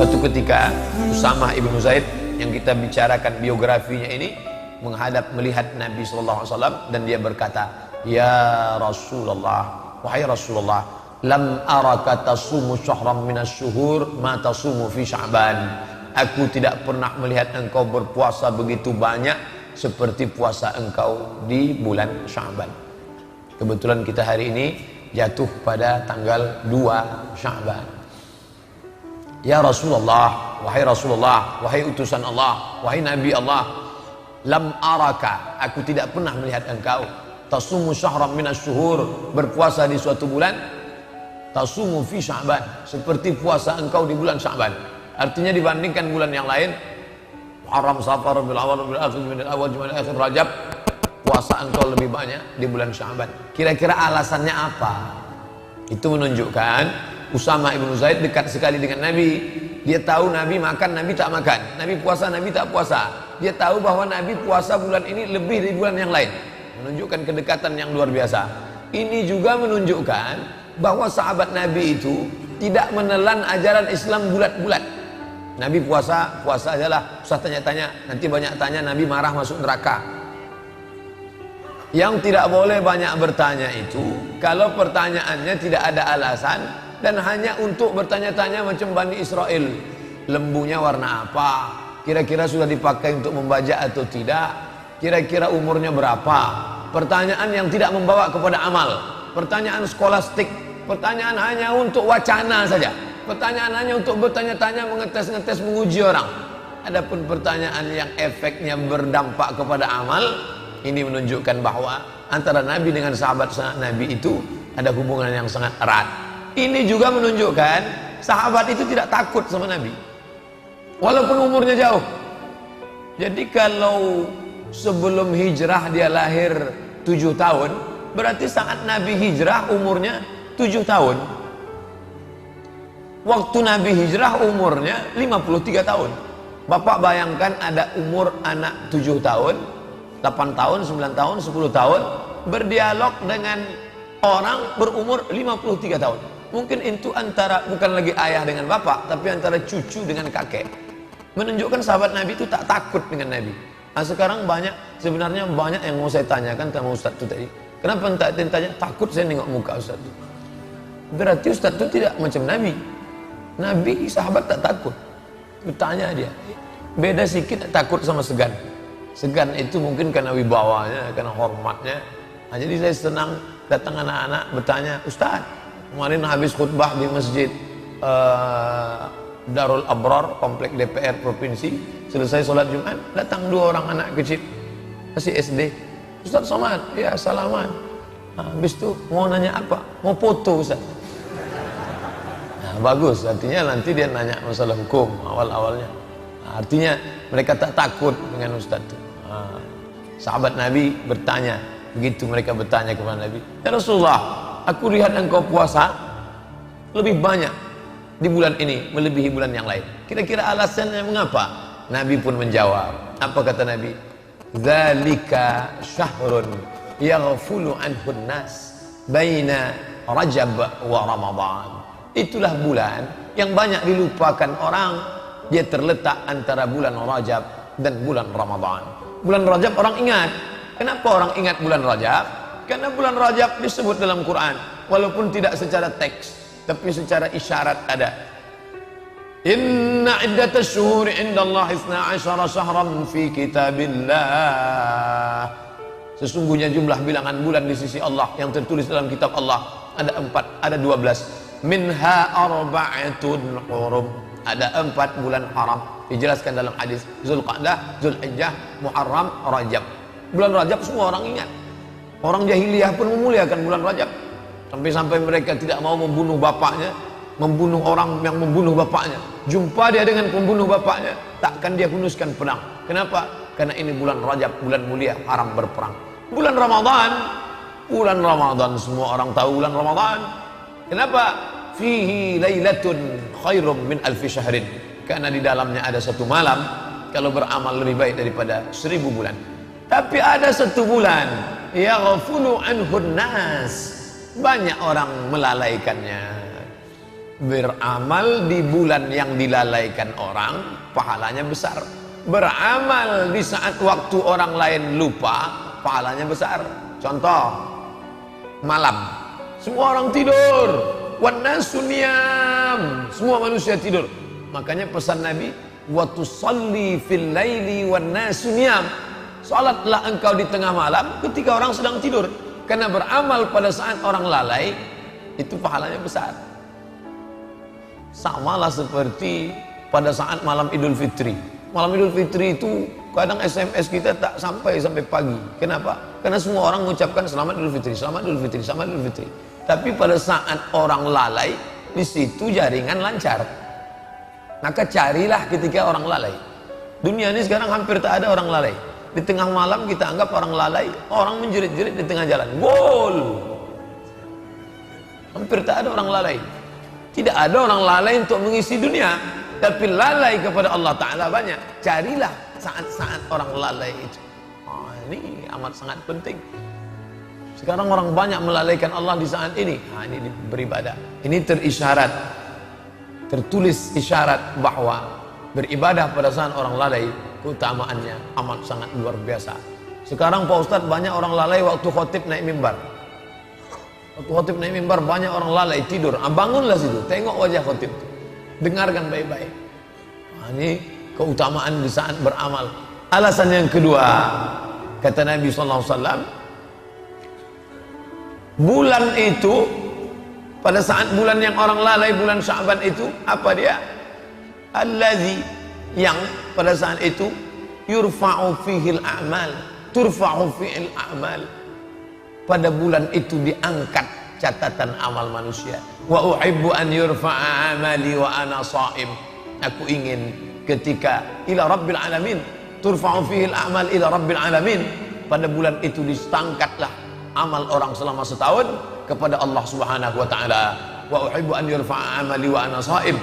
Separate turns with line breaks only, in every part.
Suatu ketika Usamah ibnu Zaid yang kita bicarakan biografinya ini melihat Nabi SAW dan dia berkata, "Ya Rasulullah, wahai Rasulullah, lam araka tasumu syahram minas syuhur ma tasumu fi Sya'ban." Aku tidak pernah melihat engkau berpuasa begitu banyak seperti puasa engkau di bulan Sya'ban. Kebetulan kita hari ini jatuh pada tanggal 2 Sya'ban. Ya Rasulullah, wahai utusan Allah, wahai Nabi Allah, lam araka, aku tidak pernah melihat engkau tasumu syahram minas syuhur, berpuasa di suatu bulan, tasumu fi Sya'ban, seperti puasa engkau di bulan Sya'ban. Artinya dibandingkan bulan yang lain, Muharram, Safar, Rabiul Awwal, Rabiul Akhir, Jumadil Awwal, Jumadil Akhir, Rajab, puasa engkau lebih banyak di bulan Sya'ban. Kira-kira alasannya apa? Itu menunjukkan Usamah ibnu Zaid dekat sekali dengan Nabi. Dia tahu Nabi makan, Nabi tak makan, Nabi puasa, Nabi tak puasa. Dia tahu bahwa Nabi puasa bulan ini lebih dari bulan yang lain, menunjukkan kedekatan yang luar biasa. Ini juga menunjukkan bahwa sahabat Nabi itu tidak menelan ajaran Islam bulat-bulat. Nabi puasa ajalah, usah tanya-tanya, nanti banyak tanya Nabi marah masuk neraka. Yang tidak boleh banyak bertanya itu kalau pertanyaannya tidak ada alasan dan hanya untuk bertanya-tanya macam Bani Israel. Lembunya warna apa? Kira-kira sudah dipakai untuk membajak atau tidak? Kira-kira umurnya berapa? Pertanyaan yang tidak membawa kepada amal. Pertanyaan skolastik. Pertanyaan hanya untuk wacana saja. Pertanyaan hanya untuk bertanya-tanya, mengetes-ngetes, menguji orang. Adapun pertanyaan yang efeknya berdampak kepada amal, ini menunjukkan bahwa antara Nabi dengan sahabat Nabi itu ada hubungan yang sangat erat. Ini juga menunjukkan sahabat itu tidak takut sama Nabi walaupun umurnya jauh. Jadi kalau sebelum hijrah dia lahir 7 tahun, berarti saat Nabi hijrah umurnya 7 tahun. Waktu Nabi hijrah umurnya 53 tahun. Bapak bayangkan ada umur anak 7 tahun, 8 tahun, 9 tahun, 10 tahun berdialog dengan orang berumur 53 tahun. Mungkin itu antara, bukan lagi ayah dengan bapak, tapi antara cucu dengan kakek. Menunjukkan sahabat Nabi itu tak takut dengan Nabi. Nah, sekarang sebenarnya banyak yang mau saya tanyakan sama Ustaz itu tadi. Kenapa tak tanya? Takut saya nengok muka Ustaz itu. Berarti Ustaz itu tidak macam Nabi. Nabi sahabat tak takut. Bertanya dia. Beda sedikit takut sama segan. Segan itu mungkin karena wibawanya, karena hormatnya. Nah, jadi saya senang datang anak-anak bertanya, Ustaz, kemarin habis khutbah di masjid Darul Abrar, komplek DPR provinsi, selesai sholat Jumat, datang 2 orang anak kecil, masih SD. Ustaz Somad, ya salaman. Nah, habis itu mau nanya apa? Mau foto Ustaz. Nah, bagus, artinya nanti dia nanya masalah hukum awal-awalnya. Nah, artinya mereka tak takut dengan Ustaz itu. Nah, sahabat Nabi bertanya, begitu mereka bertanya kepada Nabi, ya Rasulullah, aku lihat engkau puasa lebih banyak di bulan ini melebihi bulan yang lain. Kira-kira alasannya mengapa? Nabi pun menjawab. Apa kata Nabi? Dzalika syahrun yaghfulu anhun nas baina Rajab wa Ramadan. Itulah bulan yang banyak dilupakan orang. Dia terletak antara bulan Rajab dan bulan Ramadan. Bulan Rajab orang ingat. Kenapa orang ingat bulan Rajab? Karena bulan Rajab disebut dalam Quran, walaupun tidak secara teks, tapi secara isyarat ada. Inna iddatash syuhuri indallahi 12 syahran fi kitabillah. Sesungguhnya jumlah bilangan bulan di sisi Allah yang tertulis dalam kitab Allah ada 12. Minha arba'atun hurum. Ada 4 bulan haram. Dijelaskan dalam hadis Zulqa'dah, Zulhijjah, Muharram, Rajab. Bulan Rajab semua orang ingat. Orang jahiliyah pun memuliakan bulan Rajab. Sampai-sampai mereka tidak mau membunuh bapaknya, membunuh orang yang membunuh bapaknya. Jumpa dia dengan pembunuh bapaknya, takkan dia hunuskan pedang. Kenapa? Karena ini bulan Rajab, bulan mulia, haram berperang. Bulan Ramadan semua orang tahu bulan Ramadan. Kenapa? Fihi lailatun khairum min alfi syahrin. Karena di dalamnya ada 1 malam, kalau beramal lebih baik daripada 1000 bulan. Tapi ada 1 bulan, yaghfulu anhun nas, banyak orang melalaikannya. Beramal di bulan yang dilalaikan orang, pahalanya besar. Beramal di saat waktu orang lain lupa, pahalanya besar. Contoh, malam, semua orang tidur, wan nasu niyam, semua manusia tidur. Makanya pesan Nabi, wa tusalli fil laili wan nasu niyam. Salatlah engkau di tengah malam ketika orang sedang tidur. Karena beramal pada saat orang lalai itu pahalanya besar. Samalah seperti pada saat malam Idul Fitri. Malam Idul Fitri itu kadang SMS kita tak sampai pagi. Kenapa? Karena semua orang mengucapkan selamat Idul Fitri, selamat Idul Fitri, selamat Idul Fitri. Tapi pada saat orang lalai, di situ jaringan lancar. Maka carilah ketika orang lalai. Dunia ini sekarang hampir tak ada orang lalai. Di tengah malam kita anggap orang lalai, orang menjerit-jerit di tengah jalan. Gol! Hampir tak ada orang lalai. Tidak ada orang lalai untuk mengisi dunia, tapi lalai kepada Allah Ta'ala banyak. Carilah saat-saat orang lalai itu. Ini amat sangat penting. Sekarang orang banyak melalaikan Allah di saat ini. Ini beribadah. Ini terisyarat, tertulis isyarat bahwa beribadah pada saat orang lalai keutamaannya amat sangat luar biasa. Sekarang Pak Ustadz, banyak orang lalai waktu khotib naik mimbar. Waktu khotib naik mimbar banyak orang lalai tidur. Bangunlah situ, tengok wajah khotib itu, dengarkan baik-baik. Ini keutamaan di saat beramal. Alasan yang kedua, kata Nabi SAW, bulan itu, pada saat bulan yang orang lalai, bulan Sya'ban itu, apa dia? Allazi, yang pada saat itu yurfa'u fihil a'mal, turfa'u fihil a'mal. Pada bulan itu diangkat catatan amal manusia. Wa uhibbu an yurfa'a amali wa ana sha'im. Aku ingin ketika ila rabbil alamin, turfa'u fihil a'mal ila rabbil alamin. Pada bulan itu disangkatlah amal orang selama setahun kepada Allah Subhanahu wa taala. Wa uhibbu an yurfa'a amali wa ana sha'im.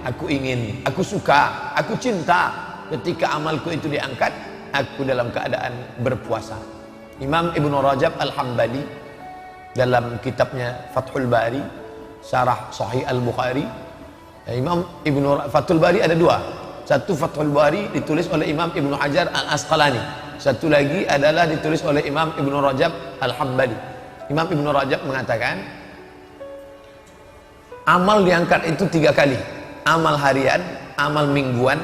Aku ingin, aku suka, aku cinta ketika amalku itu diangkat, aku dalam keadaan berpuasa. Imam Ibnu Rajab Al-Hambali dalam kitabnya Fathul Bari, Syarah Sahih Al-Bukhari. Imam Fathul Bari ada dua. Satu Fathul Bari ditulis oleh Imam Ibnu Hajar Al-Asqalani. Satu lagi adalah ditulis oleh Imam Ibnu Rajab Al-Hambali. Imam Ibnu Rajab mengatakan, amal diangkat itu 3 kali. Amal harian, amal mingguan,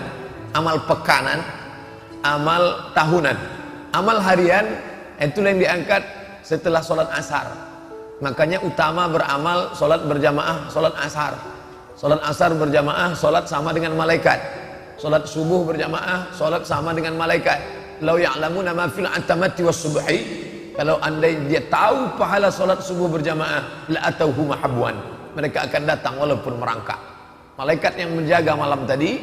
amal pekanan, amal tahunan. Amal harian itulah yang diangkat setelah sholat asar. Makanya utama beramal sholat berjamaah, sholat asar. Sholat asar berjamaah, sholat sama dengan malaikat. Sholat subuh berjamaah, sholat sama dengan malaikat. Lau ya'lamuna ma fil atamati was subhi. Kalau andai dia tahu pahala sholat subuh berjamaah, la atauhu mahabwan. Mereka akan datang walaupun merangkak. Malaikat yang menjaga malam tadi,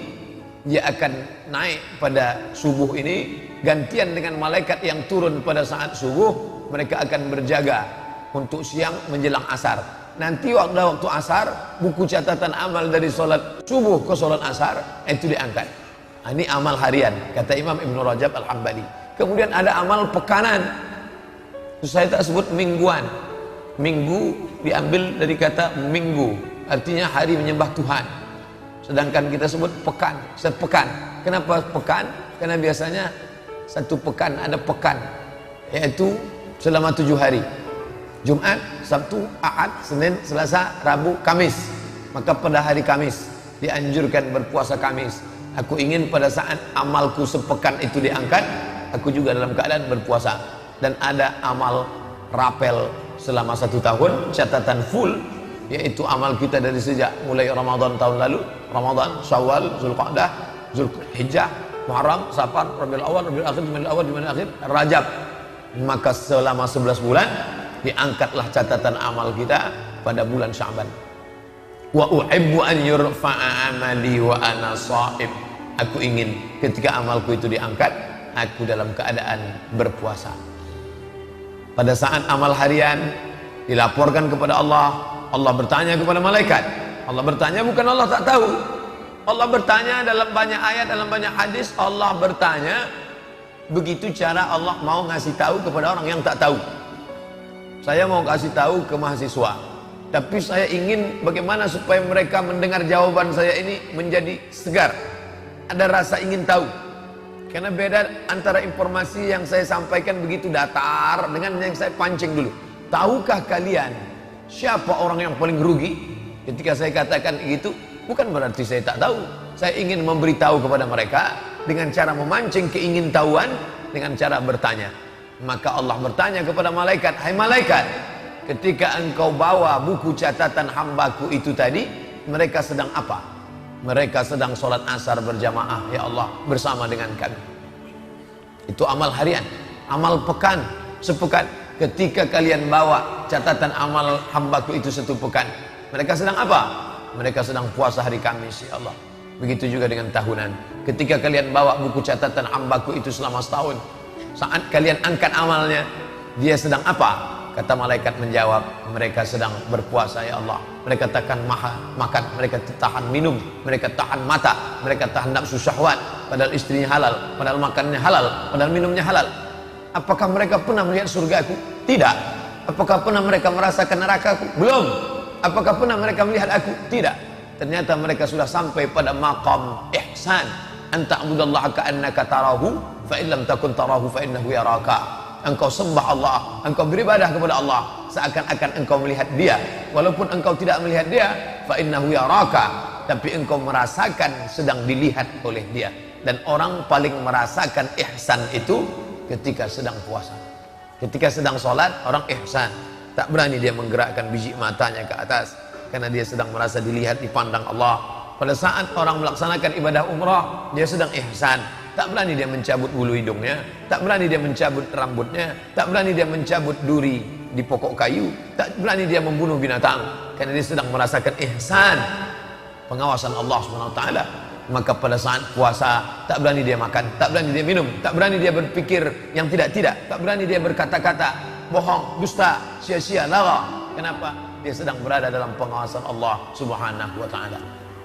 dia akan naik pada subuh ini, gantian dengan malaikat yang turun pada saat subuh. Mereka akan berjaga untuk siang menjelang asar. Nanti waktu asar, buku catatan amal dari sholat subuh ke sholat asar itu diangkat. Ini amal harian, kata Imam Ibnu Rajab Al-Hambali. Kemudian ada amal pekanan, saya tak sebut mingguan. Minggu diambil dari kata minggu, artinya hari menyembah Tuhan. Sedangkan kita sebut pekan, sepekan. Kenapa pekan? Karena biasanya satu pekan ada pekan, yaitu selama 7 hari. Jumat, Sabtu, Ahad, Senin, Selasa, Rabu, Kamis. Maka pada hari Kamis dianjurkan berpuasa Kamis. Aku ingin pada saat amalku sepekan itu diangkat, aku juga dalam keadaan berpuasa. Dan ada amal rapel selama 1 tahun, catatan full, yaitu amal kita dari sejak mulai Ramadan tahun lalu, Ramadan, Syawal, Zulqa'dah, Zulhijjah, Muharram, Safar, Rabiul Awal, Rabiul Akhir, Jumadil Awal, Jumadil Akhir, Rajab. Maka selama 11 bulan diangkatlah catatan amal kita pada bulan Sya'ban. Wa uhibbu an yurfa'a amali wa ana sha'im. Aku ingin ketika amalku itu diangkat, aku dalam keadaan berpuasa. Pada saat amal harian dilaporkan kepada Allah, Allah bertanya kepada malaikat. Allah bertanya bukan Allah tak tahu. Allah bertanya dalam banyak ayat, dalam banyak hadis. Allah bertanya, begitu cara Allah mau ngasih tahu kepada orang yang tak tahu. Saya mau kasih tahu ke mahasiswa, Tapi saya ingin bagaimana supaya mereka mendengar jawaban saya ini menjadi segar. Ada rasa ingin tahu. Karena beda antara informasi yang saya sampaikan begitu datar dengan yang saya pancing dulu. Tahukah kalian siapa orang yang paling rugi? Ketika saya katakan itu, bukan berarti saya tak tahu. Saya ingin memberitahu kepada mereka dengan cara memancing keingintahuan, dengan cara bertanya. Maka Allah bertanya kepada malaikat, hai malaikat, ketika engkau bawa buku catatan hambaku itu tadi, mereka sedang apa? Mereka sedang sholat asar berjamaah, ya Allah, bersama dengan kami. Itu amal harian, amal pekan, sepekan. Ketika kalian bawa catatan amal hambaku itu satu pekan, mereka sedang apa? Mereka sedang puasa hari Kamis, ya Allah. Begitu juga dengan tahunan. Ketika kalian bawa buku catatan hambaku itu selama setahun, saat kalian angkat amalnya, dia sedang apa? Kata malaikat menjawab, mereka sedang berpuasa, ya Allah. Mereka tahan makan, mereka tahan minum, mereka tahan mata, mereka tahan nafsu syahwat. Padahal istrinya halal, padahal makannya halal, padahal minumnya halal. Apakah mereka pernah melihat surgaku? Tidak. Apakah pernah mereka merasakan nerakaku? Belum. Apakah pernah mereka melihat aku? Tidak. Ternyata mereka sudah sampai pada maqam ihsan. Anta'budallaha ka'annaka tarahu, fa in lam takun tarahu fa innahu yaraka. Engkau sembah Allah, engkau beribadah kepada Allah seakan-akan engkau melihat dia, walaupun engkau tidak melihat dia, fa innahu yaraka, tapi engkau merasakan sedang dilihat oleh dia. Dan orang paling merasakan ihsan itu ketika sedang puasa. Ketika sedang sholat, orang ihsan, tak berani dia menggerakkan biji matanya ke atas karena dia sedang merasa dilihat, dipandang Allah. Pada saat orang melaksanakan ibadah umrah, dia sedang ihsan. Tak berani dia mencabut bulu hidungnya, tak berani dia mencabut rambutnya, tak berani dia mencabut duri di pokok kayu, tak berani dia membunuh binatang, karena dia sedang merasakan ihsan, pengawasan Allah SWT. Maka pada saat puasa, tak berani dia makan, tak berani dia minum, tak berani dia berpikir yang tidak-tidak, tak berani dia berkata-kata bohong, dusta, sia-sia, lara. Kenapa? Dia sedang berada dalam pengawasan Allah Subhanahu wa ta'ala.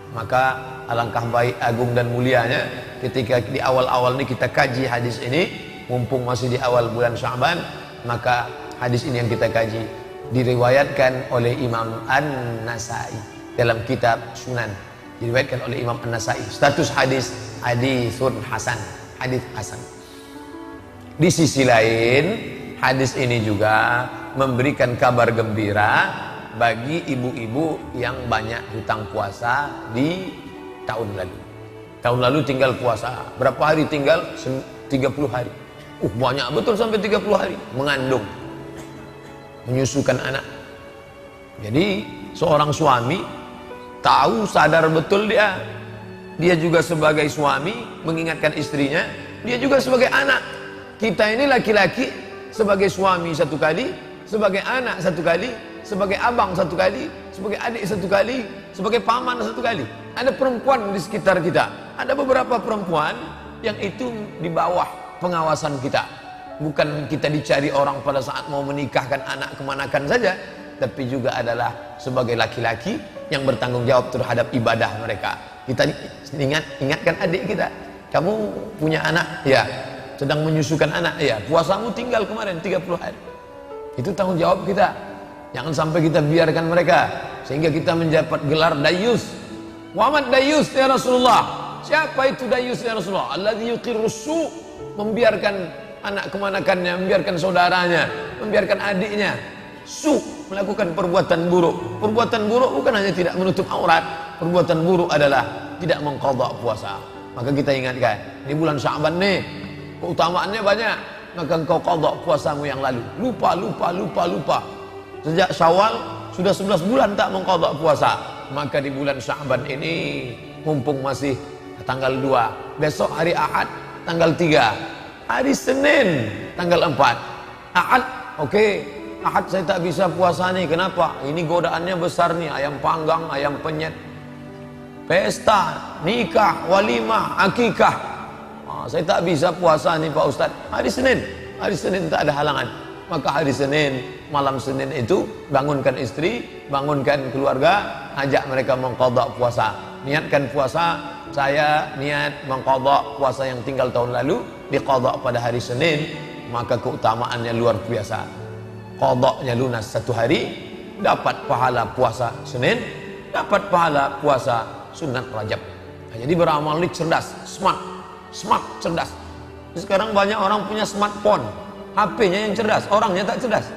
Maka alangkah baik, agung dan mulianya ketika di awal-awal ini kita kaji hadis ini, mumpung masih di awal bulan Sya'ban. Maka hadis ini yang kita kaji diriwayatkan oleh Imam An-Nasai dalam kitab Sunan, diriwayatkan oleh Imam An-Nasai. Status hadis haditsun hasan, hadis hasan. Di sisi lain, hadis ini juga memberikan kabar gembira bagi ibu-ibu yang banyak hutang puasa di tahun lalu. Tahun lalu tinggal puasa berapa hari? Tinggal 30 hari. Banyak betul sampai 30 hari mengandung, menyusukan anak. Jadi seorang suami tahu, sadar betul dia juga sebagai suami mengingatkan istrinya, dia juga sebagai anak. Kita ini laki-laki sebagai suami satu kali, sebagai anak satu kali, sebagai abang satu kali, sebagai adik satu kali, sebagai paman satu kali. Ada perempuan di sekitar kita, ada beberapa perempuan yang itu di bawah pengawasan kita. Bukan kita dicari orang pada saat mau menikahkan anak kemanakan saja, tapi juga adalah sebagai laki-laki yang bertanggung jawab terhadap ibadah mereka. Kita ingatkan adik kita, kamu punya anak, ya, sedang menyusukan anak, ya, puasamu tinggal kemarin 30 hari. Itu tanggung jawab kita. Jangan sampai kita biarkan mereka sehingga kita mendapat gelar dayus. Muhammad dayus ya Rasulullah. Siapa itu dayus ya Rasulullah? Alladzi yuqirrus su, membiarkan anak kemanakannya, membiarkan saudaranya, membiarkan adiknya su, melakukan perbuatan buruk. Perbuatan buruk bukan hanya tidak menutup aurat, perbuatan buruk adalah tidak mengqadha puasa. Maka kita ingatkan, di bulan Sya'ban nih keutamaannya banyak, maka engkau qadha puasamu yang lalu. Lupa. Sejak Syawal sudah 11 bulan tak mengqadha puasa. Maka di bulan Sya'ban ini mumpung masih tanggal 2, besok hari Ahad tanggal 3, hari Senin tanggal 4. Ahad, oke. Ahad saya tak bisa puasa nih. Kenapa? Ini godaannya besar nih, ayam panggang, ayam penyet, pesta, nikah, walimah, akikah. Saya tak bisa puasa nih Pak Ustadz. Hari Senin tak ada halangan. Maka hari Senin, malam Senin itu bangunkan istri, bangunkan keluarga, ajak mereka mengqadha puasa. Niatkan puasa, saya niat mengqadha puasa yang tinggal tahun lalu, diqadha pada hari Senin, maka keutamaannya luar biasa. Qadhanya lunas 1 hari, dapat pahala puasa Senin, dapat pahala puasa sunat Rajab. Nah, jadi beramal ini cerdas, smart, cerdas. Sekarang banyak orang punya smartphone, HP-nya yang cerdas, orangnya tak cerdas.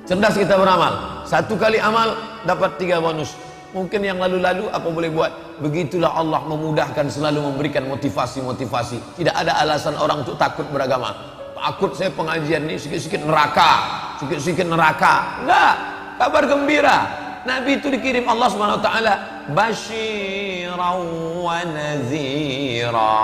Cerdas kita beramal. Satu kali amal dapat 3 bonus. Mungkin yang lalu-lalu apa boleh buat. Begitulah Allah memudahkan, selalu memberikan motivasi. Tidak ada alasan orang untuk takut beragama. Takut saya pengajian ini sikit-sikit neraka. Enggak, kabar gembira. Nabi itu dikirim Allah Subhanahu wa taala basyiran wa nazira.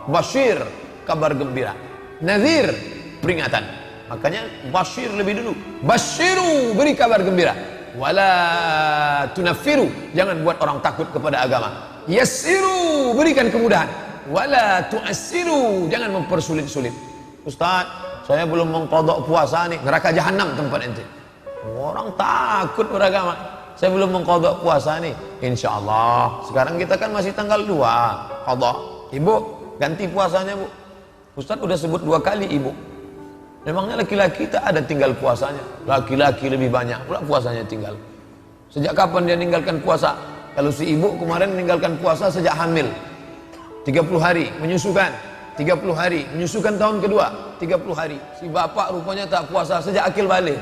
Basyir, kabar gembira. Nazir, peringatan. Makanya basyir lebih dulu. Basyiru, beri kabar gembira. Wala tunaffiru, jangan buat orang takut kepada agama. Yassiru, berikan kemudahan. Wala tu'assiru, jangan mempersulit-sulit. Ustaz, saya belum mengqadha puasa nih, neraka jahanam tempat ente. Orang takut beragama. Saya belum mengqadha puasa nih. Insyaallah. Sekarang kita kan masih tanggal 2 qadha. Ibu, ganti puasanya, Bu. Ustaz udah sebut 2 kali ibu. Memangnya laki-laki tak ada tinggal puasanya? Laki-laki lebih banyak pula puasanya tinggal. Sejak kapan dia meninggalkan puasa? Kalau si ibu kemarin meninggalkan puasa sejak hamil 30 hari, menyusukan 30 hari, menyusukan tahun kedua 30 hari. Si bapak rupanya tak puasa sejak akil balik.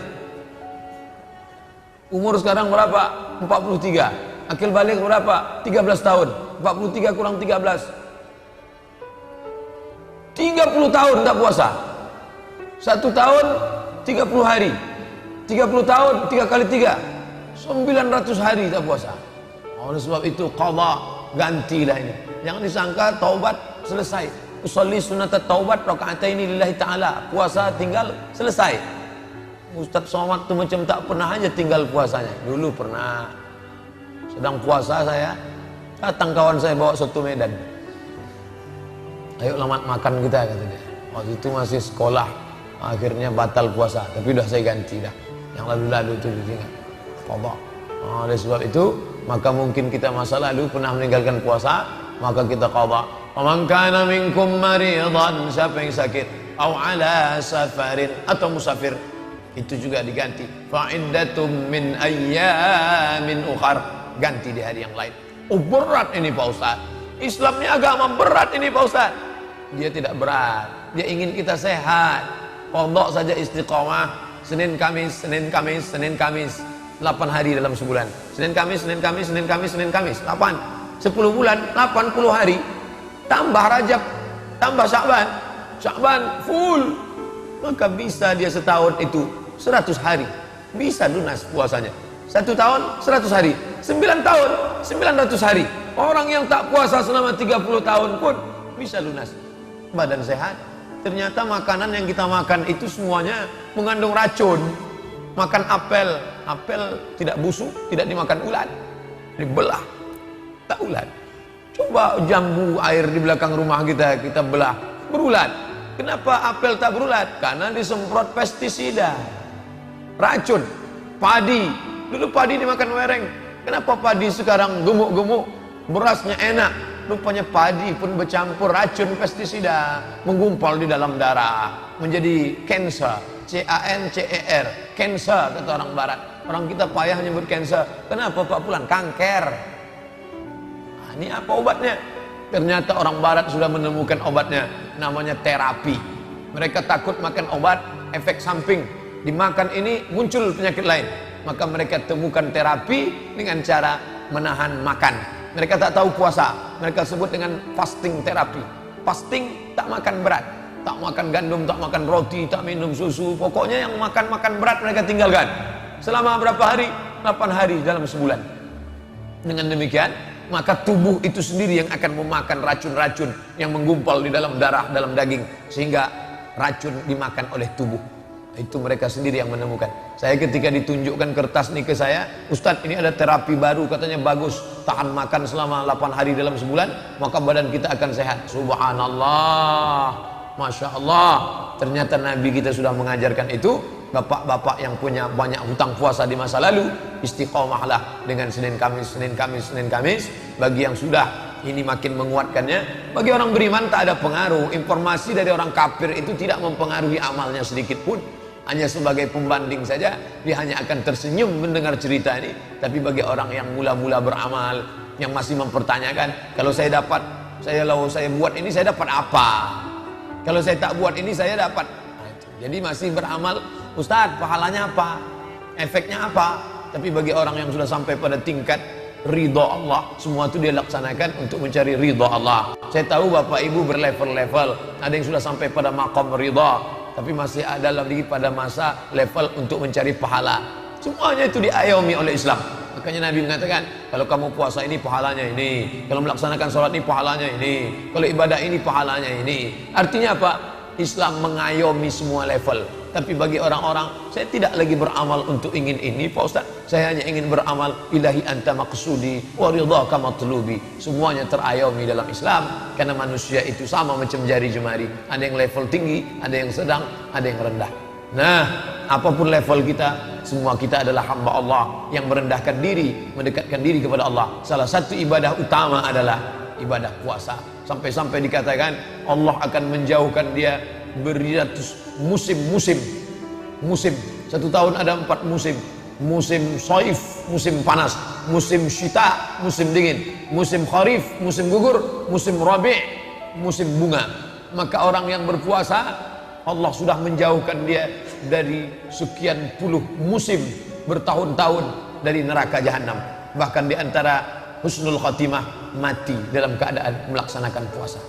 Umur sekarang berapa? 43. Akil balik berapa? 13 tahun. 43 kurang 13, 30 tahun tak puasa. 1 tahun 30 hari, 30 tahun 3 kali 3 900 hari tak puasa. Oleh sebab itu qadha, gantilah ini. Jangan disangka taubat selesai. Usolli sunat taubat rakaataini lillahi ta'ala. Puasa tinggal selesai. Ustaz Somad tu macam tak pernah aja tinggal puasanya. Dulu pernah. Sedang puasa saya, datang kawan saya bawa soto Medan. Ayo lamat makan kita, kata dia. Waktu itu masih sekolah. Akhirnya batal puasa, tapi udah saya ganti dah. Yang lalu-lalu itu diingat. Qadha. Oleh sebab itu, maka mungkin kita masa lalu pernah meninggalkan puasa, maka kita qadha. Faman kana minkum maridan, siapa yang sakit, au ala safarin, atau musafir, itu juga diganti. Fa iddatum min ayyamin ukhar, ganti di hari yang lain. Oh berat ini Pak Ustaz. Islamnya agama berat ini Pak Ustaz. Dia tidak berat. Dia ingin kita sehat. Qadha saja istiqamah. Senin Kamis 8 hari dalam sebulan. Senin Kamis 8. 10 bulan 80 hari. Tambah Rajab, tambah Sya'ban full. Maka bisa dia setahun itu 100 hari. Bisa lunas puasanya. 1 tahun 100 hari. 9 tahun 900 hari. Orang yang tak puasa selama 30 tahun pun bisa lunas. Badan sehat. Ternyata makanan yang kita makan itu semuanya mengandung racun. Makan apel tidak busuk, tidak dimakan ulat, dibelah, tak ulat. Coba jambu air di belakang rumah kita belah, berulat. Kenapa apel tak berulat? Karena disemprot pestisida, racun. Padi, dulu padi dimakan wereng. Kenapa padi sekarang gemuk-gemuk, berasnya enak? Rupanya padi pun bercampur racun pestisida, menggumpal di dalam darah, menjadi cancer, C-A-N-C-E-R, cancer kata orang barat. Orang kita payah nyebut cancer. Kenapa Pak Pulan? Kanker. Nah, ini apa obatnya? Ternyata orang barat sudah menemukan obatnya, namanya terapi. Mereka takut makan obat, efek samping. Dimakan ini muncul penyakit lain. Maka mereka temukan terapi dengan cara menahan makan. Mereka tak tahu puasa, mereka sebut dengan fasting terapi. Fasting, tak makan berat, tak makan gandum, tak makan roti, tak minum susu. Pokoknya yang makan berat mereka tinggalkan. Selama berapa hari? 8 hari dalam sebulan. Dengan demikian, maka tubuh itu sendiri yang akan memakan racun-racun yang menggumpal di dalam darah, dalam daging, sehingga racun dimakan oleh tubuh. Itu mereka sendiri yang menemukan. Saya ketika ditunjukkan kertas ini ke saya, Ustadz ini ada terapi baru, katanya bagus, tahan makan selama 8 hari dalam sebulan, maka badan kita akan sehat. Subhanallah, Masya Allah. Ternyata Nabi kita sudah mengajarkan itu. Bapak-bapak yang punya banyak hutang puasa di masa lalu, istiqomahlah dengan Senin Kamis. Bagi yang sudah, ini makin menguatkannya. Bagi orang beriman tak ada pengaruh. Informasi dari orang kafir itu tidak mempengaruhi amalnya sedikit pun. hanya sebagai pembanding saja, dia hanya akan tersenyum mendengar cerita ini. Tapi bagi orang yang mula-mula beramal, yang masih mempertanyakan, kalau saya buat ini saya dapat apa? Kalau saya tak buat ini saya dapat. Jadi masih beramal, Ustadz pahalanya apa? Efeknya apa? Tapi bagi orang yang sudah sampai pada tingkat ridha Allah, semua itu dia laksanakan untuk mencari ridha Allah. Saya tahu Bapak Ibu berlevel-level, ada yang sudah sampai pada maqam ridha, tapi masih ada lagi pada masa level untuk mencari pahala. Semuanya itu diayomi oleh Islam. Makanya Nabi mengatakan, kalau kamu puasa ini pahalanya ini, kalau melaksanakan sholat ini pahalanya ini, kalau ibadah ini pahalanya ini. Artinya apa? Islam mengayomi semua level. Tapi bagi orang-orang, saya tidak lagi beramal untuk ingin ini Pak Ustaz, saya hanya ingin beramal ilahi anta maqsudi wa ridhaka matlubi. Semuanya terayomi dalam Islam, karena manusia itu sama macam jari jemari, ada yang level tinggi, ada yang sedang, ada yang rendah. Nah, apapun level kita, semua kita adalah hamba Allah yang merendahkan diri, mendekatkan diri kepada Allah. Salah satu ibadah utama adalah ibadah puasa. Sampai-sampai dikatakan Allah akan menjauhkan dia beratus musim. Satu tahun ada 4 musim. Musim saif, musim panas, musim syita, musim dingin, musim kharif, musim gugur, musim rabi', musim bunga. Maka orang yang berpuasa, Allah sudah menjauhkan dia dari sekian puluh musim bertahun-tahun dari neraka jahanam. Bahkan di antara husnul khatimah, mati dalam keadaan melaksanakan puasa.